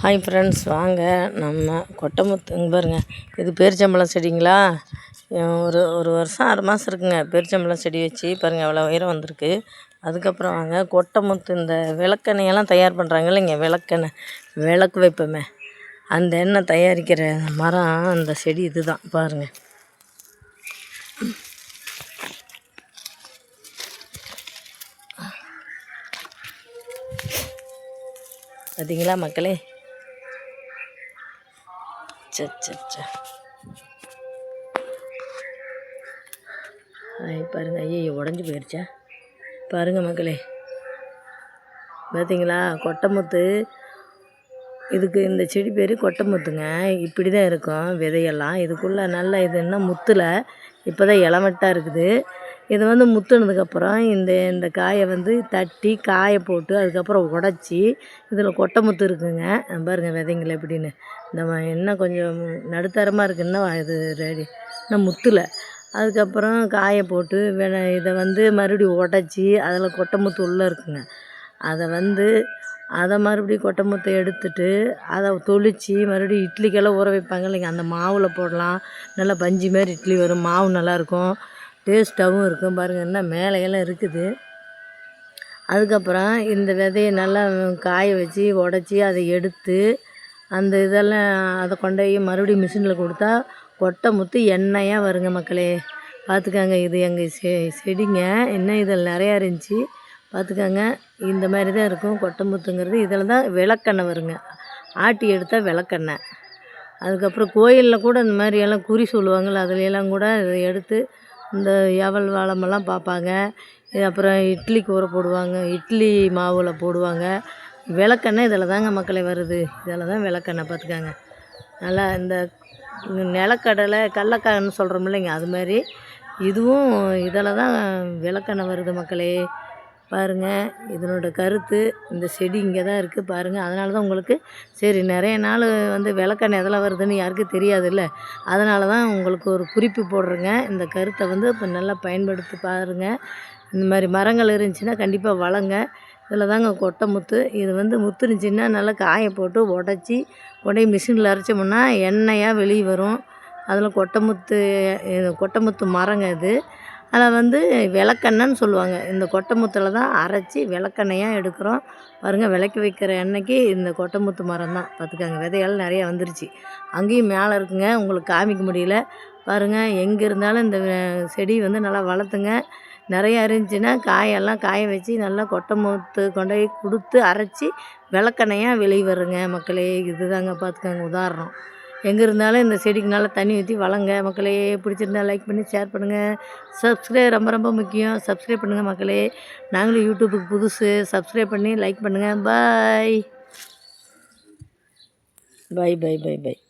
Hi friends, வாங்க நம்ம கொட்டைமுத்துங்க பாருங்கள். இது பேரிச்சம்பழம் செடிங்களா. ஒரு ஒரு வருஷம் 6 மாதம் இருக்குங்க பேரிச்சம்பழம் செடி வச்சு பாருங்கள், எவ்வளோ உயரம் வந்திருக்கு. அதுக்கப்புறம் வாங்க கொட்டைமுத்து இந்த விளக்கெண்ணெயெல்லாம் தயார் பண்ணுறாங்க இல்லைங்க, விளக்கெண்ணெய் விளக்கு வைப்போமே, அந்த எண்ணெய் தயாரிக்கிற மரம் அந்த செடி இது தான் பாருங்கள். பார்த்தீங்களா மக்களே? சச்சா பாருங்கள். ஐயோ, உடஞ்சி போயிடுச்சா பாருங்கள் மக்களே. பார்த்தீங்களா கொட்டைமுத்து. இதுக்கு இந்த செடி பேர் கொட்டைமுத்துங்க. இப்படி தான் இருக்கும் விதையெல்லாம். இதுக்குள்ளே நல்லா இது என்ன முத்தில் இப்போ தான் இளமட்டாக இருக்குது. இது வந்து முத்துனதுக்கப்புறம் இந்த காயை வந்து தட்டி காய போட்டு அதுக்கப்புறம் உடச்சி இதில் கொட்டைமுத்து இருக்குங்க. பாருங்கள் விதைங்கள எப்படின்னு. இந்த இன்னும் கொஞ்சம் நடுத்தரமாக இருக்குன்னா இது ரெடி இன்னும் முத்தில். அதுக்கப்புறம் காய போட்டு இதை வந்து மறுபடியும் உடச்சி அதில் கொட்டைமுத்து உள்ளே இருக்குங்க. அதை மறுபடியும் கொட்டைமுத்தை எடுத்துட்டு அதை தொளித்து மறுபடியும் இட்லிக்கெல்லாம் ஊற வைப்பாங்க இல்லைங்க, அந்த மாவில் போடலாம். நல்லா பஞ்சு மாதிரி இட்லி வரும். மாவு நல்லாயிருக்கும், டேஸ்ட்டாகவும் இருக்கும். பாருங்கள் என்ன மேலையெல்லாம் இருக்குது. அதுக்கப்புறம் இந்த விதையை நல்லா காய வச்சு உடச்சி அதை எடுத்து அந்த இதெல்லாம் அதை கொண்டு போய் மறுபடியும் மிஷினில் கொடுத்தா கொட்டைமுத்து எண்ணெயாக வருங்க மக்களே. பார்த்துக்காங்க. இது எங்கள் செடிங்க. இன்னும் இதில் நிறையா இருந்துச்சு பார்த்துக்காங்க. இந்த மாதிரி தான் இருக்கும் கொட்டைமுத்துங்கிறது. இதில் தான் விளக்கெண்ணெய் வருங்க, ஆட்டி எடுத்தால் விளக்கெண்ணெய். அதுக்கப்புறம் கோயிலில் கூட இந்த மாதிரி எல்லாம் குறி சொல்லுவாங்கள்ல, அதுலையெல்லாம் கூட இதை எடுத்து இந்த எவல் வாழமெல்லாம் பார்ப்பாங்க. அப்புறம் இட்லிக்கு ஊற போடுவாங்க, இட்லி மாவில் போடுவாங்க. விளக்கெண்ணெய் இதில் தாங்க மக்களே வருது. இதில் தான் விளக்கெண்ணெய் பார்த்துக்காங்க. நல்லா இந்த நிலக்கடலை கடலக்காய்ன்னு சொல்கிறோம் இல்லைங்க, அது மாதிரி இதுவும் இதில் தான் விளக்கெண்ணெய் வருது மக்களே. பாருங்கள் இதனோட கருத்து. இந்த செடி இங்கே தான் இருக்குது பாருங்கள். அதனால தான் உங்களுக்கு சரி நிறைய நாள் வந்து விளக்கெண்ணெய் எதில் வருதுன்னு யாருக்கும் தெரியாதுல்ல, அதனால தான் உங்களுக்கு ஒரு குறிப்பு போடுறேங்க. இந்த கருத்தை வந்து இப்போ நல்லா பயன்படுத்தி பாருங்கள். இந்த மாதிரி மரங்கள் இருந்துச்சுன்னா கண்டிப்பாக வளங்க. இதில் தாங்க கொட்டைமுத்து. இது வந்து முத்துனுச்சின்னா நல்லா காய போட்டு உடச்சி கொண்டே மிஷினில் அரைச்சோம்னா எண்ணெயாக வெளியே வரும். அதில் கொட்டைமுத்து மரங்க இது. அதில் வந்து விளக்கெண்ணெய்ன்னு சொல்லுவாங்க. இந்த கொட்டைமுத்தில் தான் அரைச்சி விளக்கெண்ணெயாக எடுக்கிறோம். பாருங்கள், விளக்கி வைக்கிற எண்ணெய்க்கு இந்த கொட்டைமுத்து மரம் தான் பார்த்துக்காங்க. விதையெல்லாம் நிறையா வந்துருச்சு. அங்கேயும் மேலே இருக்குங்க, உங்களுக்கு காமிக்க முடியல பாருங்கள். எங்கே இருந்தாலும் இந்த செடி வந்து நல்லா வளர்த்துங்க. நிறையா இருந்துச்சுன்னா காயெல்லாம் காய வச்சு நல்லா கொட்டைமுத்து கொண்டு போய் கொடுத்து அரைச்சி விளக்கெண்ணெயாக வெளியே வருங்க மக்களே. இது தாங்க பார்த்துக்காங்க உதாரணம். எங்கே இருந்தாலும் இந்த செடிக்கு நல்லா தண்ணி ஊற்றி வளங்க மக்களே. பிடிச்சிருந்தா லைக் பண்ணி ஷேர் பண்ணுங்கள். சப்ஸ்கிரைப் ரொம்ப ரொம்ப முக்கியம். சப்ஸ்கிரைப் பண்ணுங்கள் மக்களே. நாங்களும் யூடியூப்புக்கு புதுசு. சப்ஸ்கிரைப் பண்ணி லைக் பண்ணுங்கள். பாய் பாய் பாய் பாய் பாய்.